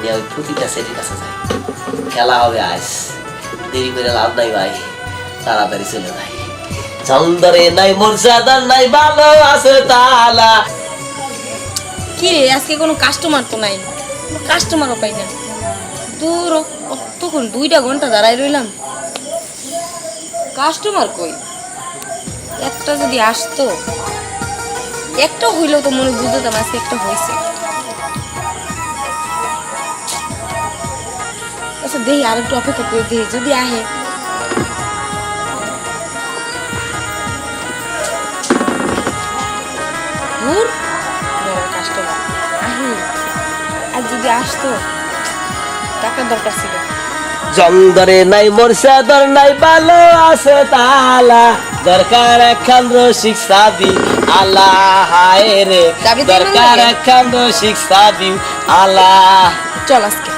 নিয়ে ওই প্রতিটা সেটের কাছে যাই, খেলা হবে আজ, দেরি করে লাভ নাই ভাই, তাড়াতাড়ি চলে যাই। চন্দরে নাই মর্যাদার নাই ভালো আছে তালা। কি রে আজকে কোনো কাস্টমার তো নাই, কাস্টমারও পাই না। দূর কতক্ষণ 2টা ঘন্টা দাঁড়াই রইলাম, কাস্টমার কই? একটা যদি আসতো, একটা হইলেও তো মনে বুঝতাম আজকে একটা হয়েছে। আচ্ছা দেখি আর একটু অপেক্ষা করে দেখি যদি আহে। দূর কাস্টমার আহে, আর যদি আসতো টাকার দরকার ছিল। জঙ্গরে নাই মর্যাদার নাই ভালো আছে তালা, দরকার একখান রসিক সাবি আলা হায় রে, চাবি দিবেন দরকার নাকি? একখান রসিক সাবি আলা। চল আজকে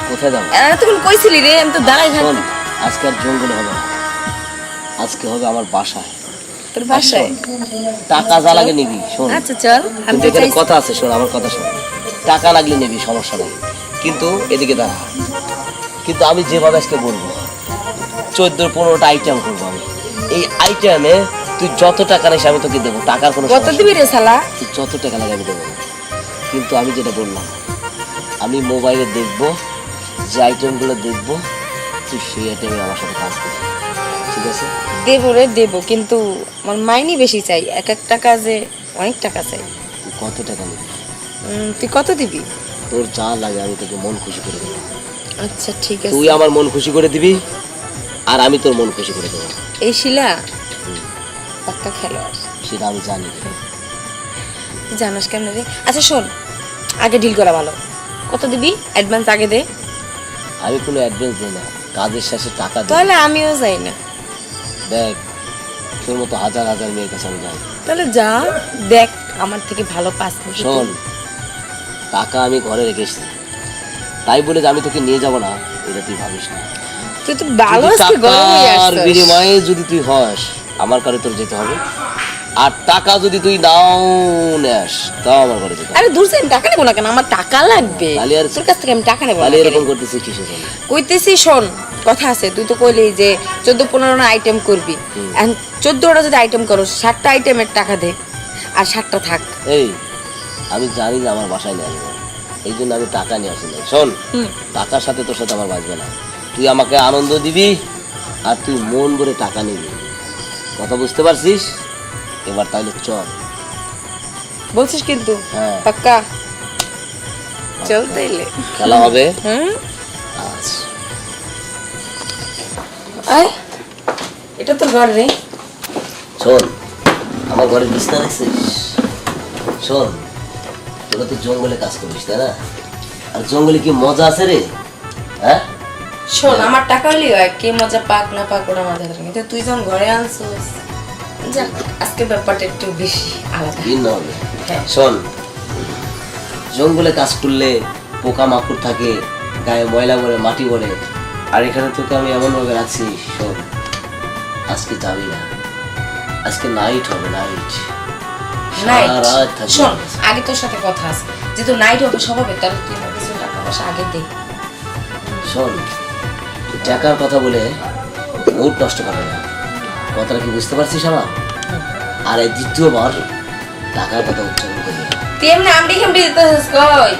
কোথায় যাবো? এতক্ষণ কইছিলি রে, আমি তো দাঁড়াই শোন, থাকি। আজকে আর জঙ্গলে হবে না, আজকে হবে আমার বাসায়। তোর বাসায়? টাকা যা লাগে নিবি, শোন আচ্ছা চল, আমি কিন্তু তো এখানে চাইছি। কথা আছে, শোন আমার কথা শোন। টাকা লাগলে নিবি, সমস্যা নেই, কিন্তু এদিকে দাঁড়া। কিন্তু আমি যেভাবে আজকে বলবো 14-15টা আইটেম করবো আমি। এই আইটেমে তুই যত টাকা নিস আমি তোকে দেবো, টাকার কোনো কত সমস্যা দিবি নেই। রে শালা? তুই যত টাকা লাগে আমি দেবো, কিন্তু আমি যেটা বললাম, আমি মোবাইলে দেখবো, যে আইটেমগুলো দেখবো তুই সেই আইটেমে আমার সাথে কাজ করবি, ঠিক আছে? দেবো রে দেবো, কিন্তু আমার মাইনি বেশি চাই, এক একটা কাজে অনেক টাকা চাই। তুই কত টাকা নিবি? তুই কত দিবি? তোর যা লাগে আমি তোকে মন খুশি করে দেবো। আচ্ছা ঠিক আছে। তুই আমার মন খুশি করে দিবি আর আমি তোর মন খুশি করে দেবো। এই শিলা পাক্কা খেলোয়াড়, সেটা আমি জানি। তুই জানাস কেমন রে? আচ্ছা শোন, আগে ডিল করা ভালো। কত দিবি অ্যাডভান্স আগে দে। আমি কোনো অ্যাডভান্স দিই না, কাজের শেষে টাকা দিই। তাহলে আমিও যাই না। দেখ, তোর মতো হাজার হাজার মেয়ের কাছে আমি যাই। তাহলে যা দেখ, আমার থেকে ভালো পাস। শোন, টাকা আমি ঘরে রেখেছি, তাই বলে যে আমি তোকে নিয়ে যাব না এটা তুই ভাবিস না। তুই তো ভালো যদি আজকে গরম হয়ে টাকার আসছিস। বিনিময়ে যদি তুই হস, আমার ঘরে তোর যেতে হবে। আর টাকা যদি তুই নাও নেস, তাও আমার ঘরে যেতে হবে। আরে দূর আমি টাকা নেবো না কেন, আমার টাকা লাগবে। তাহলে আর- তোর কাছ থেকে আমি টাকা নেবো না তাহলে কেন? এরকম করতেছিস কিসের জন্য? কইতেছি শোন, কথা আছে, তুই তো কইলি যে 14-15টা আইটেম করবি। এখন 14টা যদি আইটেম করো, 7টা আইটেমের টাকা দে, আর 7টা থাক। এই, আমি জানি যে আমার বাসায় নিয়ে আসবো, এই জন্য আমি টাকা নিয়ে আসি না। শোন, টাকার সাথে তোর সাথে আমার বাঁচবে না। তুই আমাকে আনন্দ দিবি আর তুই মন ভরে টাকা নিবি, কথা বুঝতে পারছিস? এবার তাহলে চল। বলছিস কিন্তু? হ্যাঁ। পাক্কা? চল তাইলে। খেলা হবে। হুম, আচ্ছা, আয়, এটা তোর ঘর রে। শোন, আমার ঘরে বিছনা দেখছিস? শোন, তোরা তো জঙ্গলে কাজ করিস তাই না? আর জঙ্গলে কি মজা আছে রে? হ্যাঁ, শোন, আমার টাকা হলেই হয়, কে মজা পাক না পাক ওটা মাথায় থাকে না। কিন্তু তুই যখন ঘরে আনছিস, যাক আজকে ব্যাপারটা একটু বেশি আলাদা। ভিন্ন হবে। হ্যাঁ। শোন, জঙ্গলে কাজ করলে পোকা মাকড় থাকে, গায়ে ময়লা পড়ে, মাটি পড়ে, আর এখানে তোকে আমি এমন ভাবে রাখছি। শোন, আজকে যাবি না, আজকে নাইট হবে, নাইট। নাইট? সারা রাত থাকবি। শোন, আগে তোর সাথে কথা আছে, যেহেতু নাইট হবে স্বভাবে, তাহলে তুই আমার কিছু টাকা পয়সা আগে দে। শোন, তুই টাকার কথা বলে মুড নষ্ট করবে না, কথাটা কি বুঝতে পারছিস আমার? আর এই দ্বিতীয়বার টাকার কথা উচ্চারণ করবি না। তুই এমনি আমডি খেমডি দিতেছিস কই?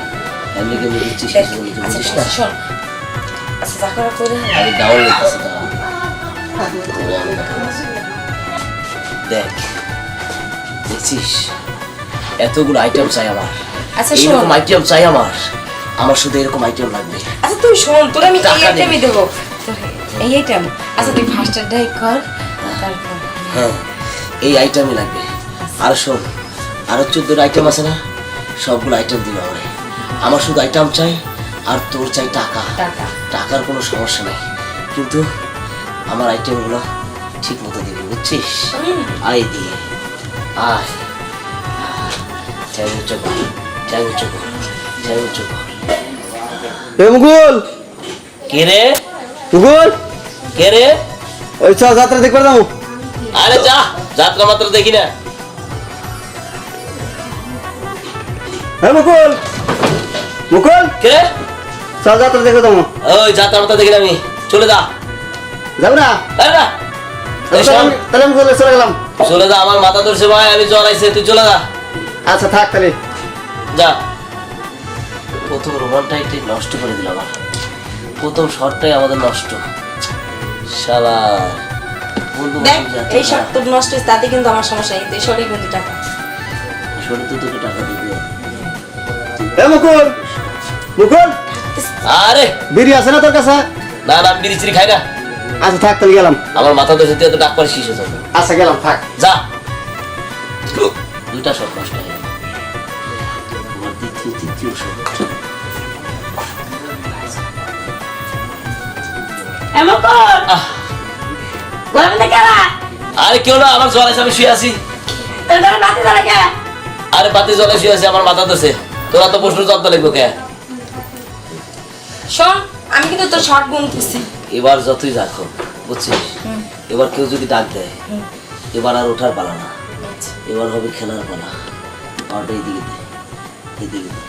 এমনি কেমনি দিচ্ছিস দেখ, কিছু বলতে আচ্ছা বুঝিস ঠিক না? আছে, শোন, আচ্ছা যা করার করে নে। আমি ডাউন লিখতেছি দাঁড়া। দেখ, দেখছিস এতগুলো আইটেম চাই আমার। আচ্ছা শোন, এইরকম আইটেম চাই আমার, আমার শুধু এরকম আইটেম লাগবে। আচ্ছা তুই শোন, তোর আমি এই টাকা দে। আইটেমই দেবো, তোর এই আইটেম। আচ্ছা তুই ফার্স্ট এডটাই কর, তারপর হ্যাঁ, এই আইটেমই লাগবে। আর শোন, আরো 14 আইটেম আছে না, সবগুলো আইটেম দিবে আমার। আমার শুধু আইটেম চাই, আর তোর চাই টাকা। টাকা। টাকার কোনো সমস্যা নাই, কিন্তু আমার আইটেমগুলো ঠিক মতো দিবি, বুঝছিস? আয় দিয়ে আয়, ঠ্যাং উঁচু কর, ঠ্যাং উঁচু কর, ঠ্যাং উঁচু কর। মুকুল, কে রে? মুকুল, কে রে? ওই চ যাত্রা দেখবার যাবো। আরে যা, যাত্রা মাত্রা দেখি না। হ্যাঁ মুকুল, মুকুল, কে রে? চল যাত্রা দেখে যাবো। ওই যাত্রা দেখি আমি চলে যা যাবো না? আরে না এই শোন, তাহলে আমি চলে গেলাম। চলে যা, আমার মাথা ধরছে ভাই, আমি জ্বর আইছে, তুই চলে যা। আচ্ছা থাক তাহলে। যা। প্রথম রোমানটাইটাই নষ্ট করে দিলাম, আমার প্রথম শটটাই আমাদের নষ্ট। শালা বন্ধু দেখ এই শর্ট তোর নষ্ট হয়েছে, তাতে কিন্তু আমার সমস্যা নেই, তুই সঠিক কিন্তু টাকা শরীর তো তোকে টাকা দিবে। এ মুকুল, মুকুল আরে বিড়ি আছে না তোর কাছে? না না, আমি বিড়ি চিড়ি খাই না। আচ্ছা থাক তাহলে গেলাম। আমার মাথা ধরছে, তুই এত ডাক পারে শিশু যাবে। আচ্ছা গেলাম, থাক। যা। দুইটা শট নষ্ট হয়ে গেল। আমার দ্বিতীয় তৃতীয় শট। এমন কর গরম দেখে না আরে কেউ না, আমার জ্বর আছে, আমি শুয়ে আছি। তোর ঘরে বাতি জ্বলে কে? আরে বাতি জ্বলে শুয়ে আছি, আমার মাথা ধরছে। তোরা তো প্রশ্ন যত্ন লিখবো কে? শোন, আমি কিন্তু তোর শর্ট গুনতেছি। এবার যতই রাখো, বুঝছিস, এবার কেউ যদি ডাক দেয়, এবার আর ওঠার পালা না, এবার হবে খেলার পালা। পাটা এইদিকে দে, এইদিকে দে।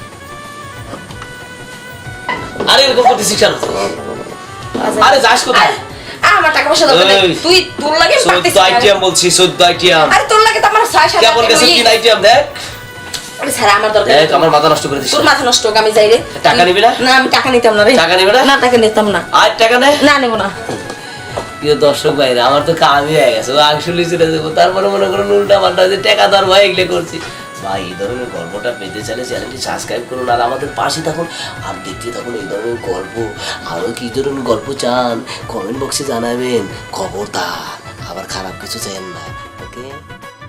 আরে এরকম করতেছিস কেন? আরে যাস কোথায়? আমার টাকা পয়সা দরকার নেই, এই। তুই তোর লাগে পারতেছিস 14 আইটেম বলছি, 14 আইটেম। আরে তোর লাগে তো আমার 6-7 কেমন গেছে কি আইটেম দেখ? আরে স্যার আমার দরকার দেখ আমার মাথা নষ্ট করে দিস। তোর মাথা নষ্ট হোক, আমি যাই রে। টাকা নিবি না? না আমি টাকা নিতাম না রে। টাকা নিবি না? না টাকা নিতাম না। আর টাকা নে? না নেব না। প্রিয় দর্শক ভাইরা, আমার তো কামই হয়ে গেছে, আসলে চলে যাবো, তারপরে মনে করুন উল্টা পাল্টা যে টাকা দর ভাই এগুলো করছি। ভাই এই ধরনের গল্পটা পেতে চাইলে চ্যানেলটি সাবস্ক্রাইব করুন, আর আমাদের পাশে থাকুন, আর দেখতে থাকুন এই ধরনের গল্প। আরও কি ধরনের গল্প চান কমেন্ট বক্সে জানাবেন, খবরদার আবার খারাপ কিছু চাইেন না।